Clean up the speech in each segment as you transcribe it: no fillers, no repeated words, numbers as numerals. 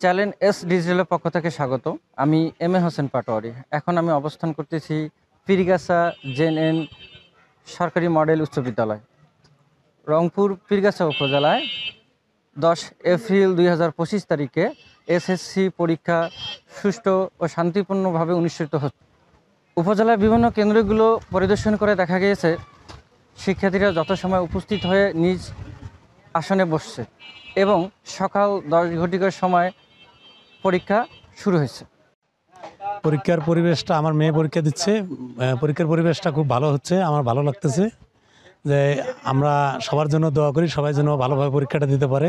Channel S ডিজিটালের পক্ষ থেকে স্বাগত। আমি এম এ হোসেন পাটোয়ারি। এখন আমি অবস্থান করতেছি পীরগাছা জেএনএন সরকারি মডেল উচ্চ বিদ্যালয়, রংপুর পীরগাছা উপজেলায় 10 এপ্রিল 2025 তারিখে এসএসসি পরীক্ষা সুষ্ঠু ও শান্তিপূর্ণভাবে অনুষ্ঠিত হচ্ছে। উপজেলার বিভিন্ন কেন্দ্রগুলো পরিদর্শন করে দেখা গিয়েছে শিক্ষার্থীরা যথাসময়ে উপস্থিত হয়ে নিজ আসনে বসছে এবং সকাল 10 ঘটিকার সময় পরীক্ষা শুরু হয়েছে। পরীক্ষার পরিবেশটা, আমার মেয়ে পরীক্ষা দিচ্ছে, পরীক্ষার পরিবেশটা খুব ভালো হচ্ছে। আমার ভালো লাগতেছে যে আমরা সবার জন্য দোয়া করি, সবাই যেন ভালোভাবে পরীক্ষাটা দিতে পারে,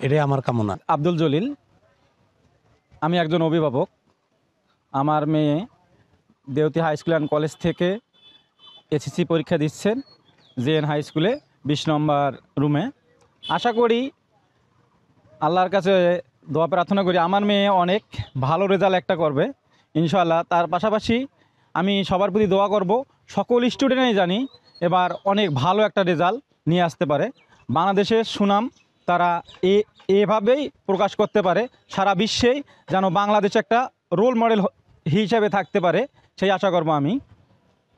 এটাই আমার কামনা। আব্দুল জলিল, আমি একজন অভিভাবক। আমার মেয়ে দেওতি হাই স্কুল অ্যান্ড কলেজ থেকে এসএসসি পরীক্ষা দিচ্ছেন জেএন হাই স্কুলে 20 নম্বর রুমে। আশা করি, আল্লাহর কাছে দোয়া প্রার্থনা করি আমার মেয়ে অনেক ভালো রেজাল্ট একটা করবে ইনশাআল্লাহ। তার পাশাপাশি আমি সবার প্রতি দোয়া করব, সকল স্টুডেন্টই জানি এবার অনেক ভালো একটা রেজাল্ট নিয়ে আসতে পারে। বাংলাদেশের সুনাম তারা এভাবেই প্রকাশ করতে পারে, সারা বিশ্বেই যেন বাংলাদেশ একটা রোল মডেল হিসেবে থাকতে পারে, সেই আশা করব আমি।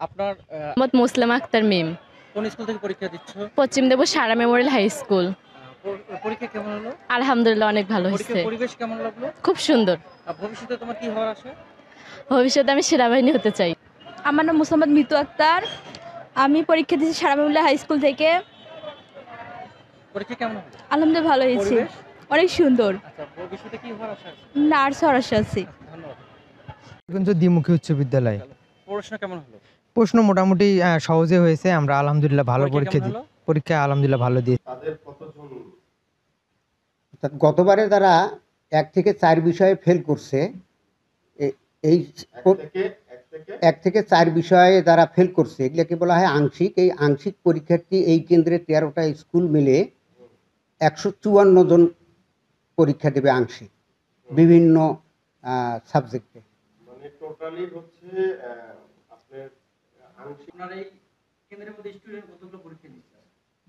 আপনার মোহাম্মদ মুসলিমা আক্তার মিম, কোন স্কুল থেকে পরীক্ষা দিচ্ছ? পশ্চিম দেব সারা মেমোরিয়াল হাই স্কুল। পরীক্ষা কেমন হলো? আলহামদুলিল্লাহ অনেক ভালো হয়েছে, পরীক্ষার পরিবেশ কেমন লাগলো? খুব সুন্দর। ভবিষ্যতে তোমার কি হওয়ার আশা? ভবিষ্যতে আমি সেনাবাহিনী হতে চাই। আমার নাম মোসাম্মদ মিতু আক্তার, আমি পরীক্ষা দিয়েছি সারা মেমোরিয়াল হাই স্কুল থেকে। পরীক্ষা কেমন হলো? আলহামদুলিল্লাহ ভালো হয়েছে, পরিবেশ? অনেক সুন্দর। আচ্ছা, ভবিষ্যতে কি হওয়ার আশা আছে? নার্স হওয়ার আশা আছে। ধন্যবাদ। দ্বিমুখী উচ্চ বিদ্যালয়। পড়াশোনা কেমন হলো? প্রশ্ন মোটামুটি সহজে হয়েছে। আমরা আলহামদুলিল্লাহ ভালো পরীক্ষা দিই, পরীক্ষা আলহামদুলিল্লাহ ভালো দিয়ে। গতবারে তারা 1 থেকে 4 বিষয়ে ফেল করছে, এই 1 থেকে 4 বিষয়ে যারা ফেল করছে এগুলোকে বলা হয় আংশিক। এই আংশিক পরীক্ষার্থী এই কেন্দ্রে 13টা স্কুল মিলে 154 জন পরীক্ষা দেবে আংশিক, বিভিন্ন সাবজেক্টে। মানে টোটালি হচ্ছে আপনার আংশিক। আপনার এই কেন্দ্রের মধ্যে স্টুডেন্ট কতগুলো পরীক্ষা দিচ্ছে?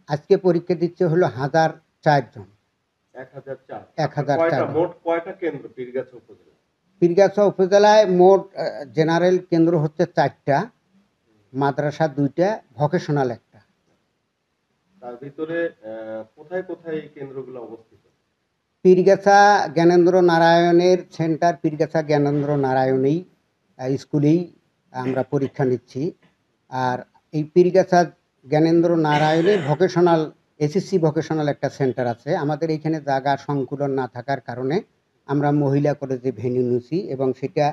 আজকে পরীক্ষা দিচ্ছে হলো 1004 জন। 1004 মোট কয়টা কেন্দ্র পীরগাছা উপজেলা? পীরগাছা উপজেলায় মোট জেনারেল কেন্দ্র হচ্ছে 4টা, মাদ্রাসা 2টা, ভোকেশনাল 1টা। তার ভিতরে কোথায় কোথায় এই কেন্দ্রগুলো অবস্থিত? পীরগাছা জ্ঞানেন্দ্র নারায়ণের সেন্টার, পীরগাছা জ্ঞানেন্দ্র নারায়ণেই স্কুলেই আমরা পরীক্ষা নিচ্ছি। আর এই পীরগাছা জ্ঞানেন্দ্র নারায়ণে ভোকেশনাল, এসএসসি ভোকেশনাল একটা সেন্টার আছে। আমাদের এইখানে জায়গা সংকুলন না থাকার কারণে আমরা মহিলা কলেজে ভেন্যু নিয়েছি এবং সেটা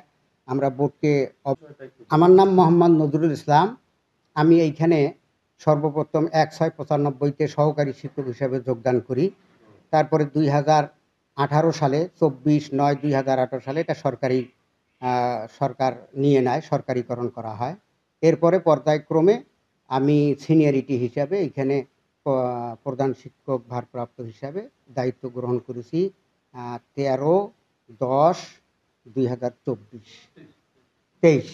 আমরা বোর্ডকে। আমার নাম মোহাম্মদ নজরুল ইসলাম। আমি এইখানে সর্বপ্রথম 1695-তে সহকারী শিক্ষক হিসেবে যোগদান করি। তারপরে 2018 সালে 24/9/2018 সালে এটা সরকার নিয়ে নেয়, সরকারিকরণ করা হয়। এরপরে পর্যায়ক্রমে আমি সিনিয়রিটি হিসাবে এখানে প্রধান শিক্ষক ভারপ্রাপ্ত হিসাবে দায়িত্ব গ্রহণ করেছি 13/10/2023।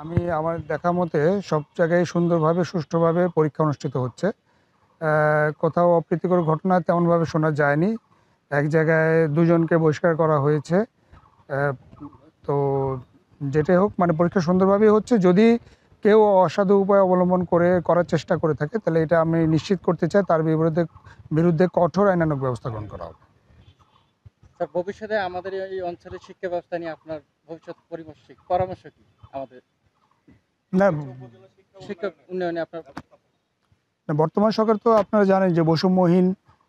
আমি আমার দেখা মতে সব জায়গায় সুন্দরভাবে সুষ্ঠুভাবে পরীক্ষা অনুষ্ঠিত হচ্ছে। কোথাও অপ্রীতিকর ঘটনা তেমনভাবে শোনা যায়নি। এক জায়গায় 2 জনকে বহিষ্কার করা হয়েছে। তো যেটাই হোক, মানে পরীক্ষা সুন্দরভাবেই হচ্ছে। যদি কেউ অসাধু উপায় অবলম্বন করার চেষ্টা করে থাকে তাহলে এটা আমি নিশ্চিত করতে চাই, তার বিরুদ্ধে কঠোর আইনানুগ ব্যবস্থা গ্রহণ করা হবে। স্যার, ভবিষ্যতে আমাদের এই অঞ্চলের শিক্ষা ব্যবস্থা নিয়ে আপনার ভবিষ্যৎ পরামর্শ কি? আমাদের না, শিক্ষা উন্নয়নে আপনার বর্তমান সরকার তো আপনারা জানেন যে বৈষম্যহীন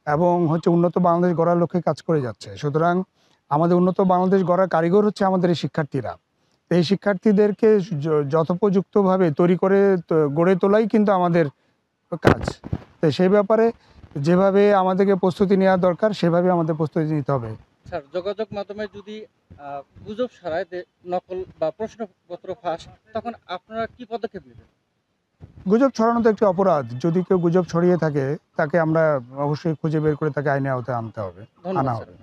এবং উন্নত বাংলাদেশ গড়ার লক্ষ্যে কাজ করে যাচ্ছে। সুতরাং আমাদের উন্নত বাংলাদেশ গড়ার কারিগর হচ্ছে আমাদের এই শিক্ষার্থীরা। তো এই শিক্ষার্থীদেরকে যথোপযুক্তভাবে গড়ে তোলাই কিন্তু আমাদের কাজ। তো সেই ব্যাপারে যেভাবে আমাদেরকে প্রস্তুতি নেওয়া দরকার সেভাবে আমাদের প্রস্তুতি নিতে হবে। স্যার, যোগাযোগ মাধ্যমে যদি গুজব ছড়ায় নকল বা প্রশ্নপত্র ফাঁস, তখন আপনারা কি পদক্ষেপ নেবেন? গুজব ছড়ানো তো একটি অপরাধ। যদি কেউ গুজব ছড়িয়ে থাকে তাকে আমরা অবশ্যই খুঁজে বের করে তাকে আইনের আওতায় আনতে হবে, আনা হবে।